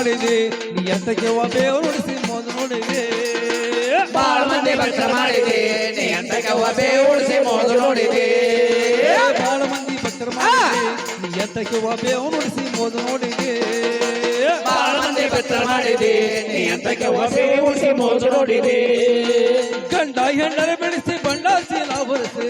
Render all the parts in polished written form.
ಮಾಡಿದೆ ನೀ ಎಂತಕ್ಕೆ ಒಬ್ಬೆ ಉಳಿಸಿ ಮೋದು ನೋಡಿದೆ ಬಾಳ ಮಂದಿ ಭಕ್ತರ ಮಾಡಿದೆ ನೀ ಎಂತಕ್ಕೆ ಒಬ್ಬೆ ಉಳಿಸಿ ಮೋದು ನೋಡಿದೆ ಬಾಳ ಮಂದಿ ಭಕ್ತರ ಮಾಡಿದೆ ನೀ ಎಂತಕ್ಕೆ ಒಬ್ಬೆ ಉಳಿಸಿ ಮೋದು ನೋಡಿದೆ ಬಾಳ ಮಂದಿ ಭಕ್ತರ ಮಾಡಿದೆ ನೀ ಎಂತಕ್ಕೆ ಒಬ್ಬೆ ಉಳಿಸಿ ಮೋದು ನೋಡಿದೆ ಗಂಡ ಹೆಂಡರ ಬೆಳೆಸಿ ಬಂಡ ಚೀಲ ಹೊರಸೆ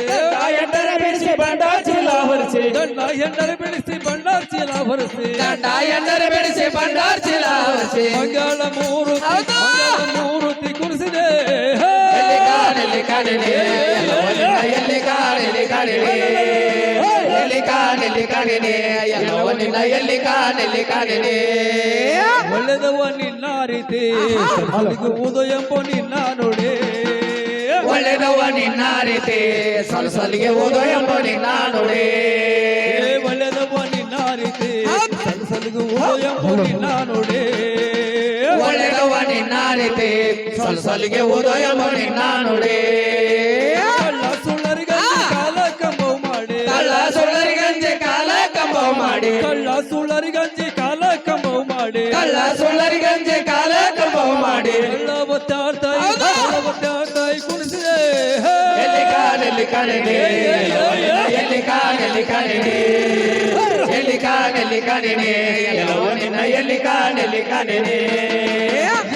ಎಂಟರ ಬೆಳೆಸಿ ಬಂಡ ಚೀಲ ಹೊರಸಿ ಗಂಡ ಹೆಂಡರ ಬೆಳೆಸಿ ಬಂಡ ಚೀಲ ಹೊರಸೆ ಗಂಡ ಎಂಟರ ಬೆಳೆಸಿ ಬಂಡ ಚೀಲ ಹೊರಸಿ ಮಂಗಳ ಮೂರುತಿ ಕುರಿಸಿದೆ ಎಲ್ಲಿ ಕಾಣಲಿ ಎಲ್ಲಿ ಕಾಣಲಿ ಕಾಣಲಿ ಎಲ್ಲಿ ಕಾಣಲಿ ಕಾಣಲಿ ಎಲ್ಲವ ನಿನ್ನ ಎಲ್ಲಿ ಕಾಣಲಿ ಕಾಣಲಿ ಒಳ್ಳೆದವ ನಿನ್ನ ರೀತಿ ಉದಯ ಎಂಬ ನಿನ್ನ ನೋಡಿ ಒಳ್ಳೆದವ ನಿನ್ನ ರೀತಿ ಸಲಸಲಿಗೆ ಓದೋ ಎಂಬ ನಿನ್ನ ನೋಡಿ ಒಳ್ಳೆದವ ನಿನ್ನ ರೀತಿ ಸಲಸಲಿಗೆ ಉದಯ ಎಂಬ ನಿನ್ನ ನೋಡಿ ಒಳ್ಳೆದವ ನಿನ್ನ ರೀತಿ ಸಲಸಲಿಗೆ ಓದೋ ಎಂಬ ನಿನ್ನ ನೋಡಿ ಕಳ್ಳ ಸುಳ್ಳರಿಗೆ ಕಾಲ ಕಂಬವು ಮಾಡಿ ಕಳ್ಳ ಸುಳ್ಳರಿಗಂಜೆ ಕಾಲ ಕಂಬವು ಮಾಡಿ ಕಳ್ಳ ಸುಳ್ಳರಿಗಂಜಿ ಕಾಲ ಕಂಬವು ಮಾಡಿ ಕಳ್ಳ ಸುಳ್ಳರಿಗಂಜೆ ಕಾಲ ಕಂಬವು ಮಾಡಿ ಕಳ್ಳ ಒತ್ತಾಡ್ತಾಯಿ ಕುಣಿಸಿದೆ ಎಲ್ಲಿ ಕಾಣಲಿ ಕಾಣಲಿ ಎಲ್ಲಿ ಕಾಣಲಿ ಕಾಣಲಿ ಎಲ್ಲಿ ಕಾಣಲಿ ಕಾಣಲಿ ಎಲ್ಲವ ನಿನ್ನ ಎಲ್ಲಿ ಕಾಣಲಿ ಕಾಣಲಿ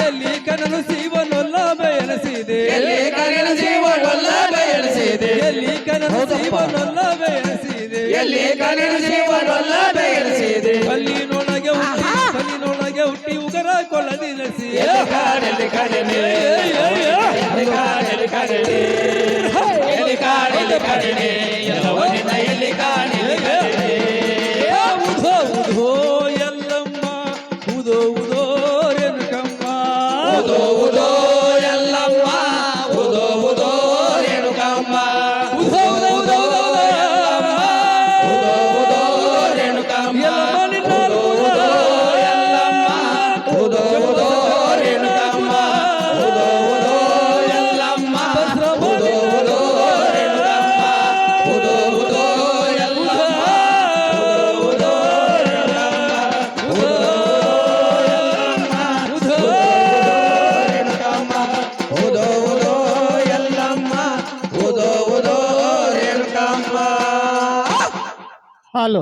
ಎಲ್ಲಿ ಕನಲು ಜೀವನೊಲ್ಲಭೆ ಎನಿಸಿದೆ ಎಲ್ಲಿ ಕನಲು ಜೀವನೊಲ್ಲಭೆ ಎನಿಸಿದೆ ಎಲ್ಲಿ ಕನಲು ಜೀವನೊಲ್ಲಭೆ ಎನಿಸಿದೆ ಎಲ್ಲಿ ಕನಲು ಜೀವನೊಲ್ಲಭೆ ಎನಿಸಿದೆ ಕಲ್ಲಿನೊಳಗೆ ಹುಟ್ಟಿ ಉಗರ ಕೊಳ್ಳದಿ ನಡೆಸಿ ಎಲ್ಲಿ ಕಾಣಲಿ ಕಾಣಲಿ ಎಲ್ಲಿ ಕಾಣಲಿ ಕಾಣಲಿ ಎಲ್ಲಿ ಕಾಣಲಿ ಕಾಣಲಿ ಎಲ್ಲವ ನಿನ್ನ ಎಲ್ಲಿ ಕಾಣಲಿ ಕಾಣಲಿ ಉಧೋ ಉಧೋ ಎಲ್ಲಮ್ಮ ಉದೋ ಉದೋ ರೇಣುಕಮ್ಮ ಉದೋ ಉದೋ ಎಲ್ಲಮ್ಮ ಉದೋ ಉದೋ ರೇಣುಕಮ್ಮ ಉಧೋ ಉದೋ ಉದೋ ಉದೋ ಉದೋ ಉದೋ ರೇಣುಕಮ್ಮ ಎಲ್ಲಮ್ಮ ನಿನ್ನ ಉದೋ ಎಲ್ಲಮ್ಮ ಉದೋ ಉದೋ ರೇಣುಕಮ್ಮ ಉದೋ ಉದೋ ಎಲ್ಲಮ್ಮ ಉದೋ ಉದೋ ರೇಣುಕಮ್ಮ ಉದೋ ಉದೋ ಎಲ್ಲಮ್ಮ ಉದೋ ಉದೋ ರೇಣುಕಮ್ಮ ಉದೋ ಉದೋ ಎಲ್ಲಮ್ಮ ಉದೋ ಉದೋ ರೇಣುಕಮ್ಮ ಹಲೋ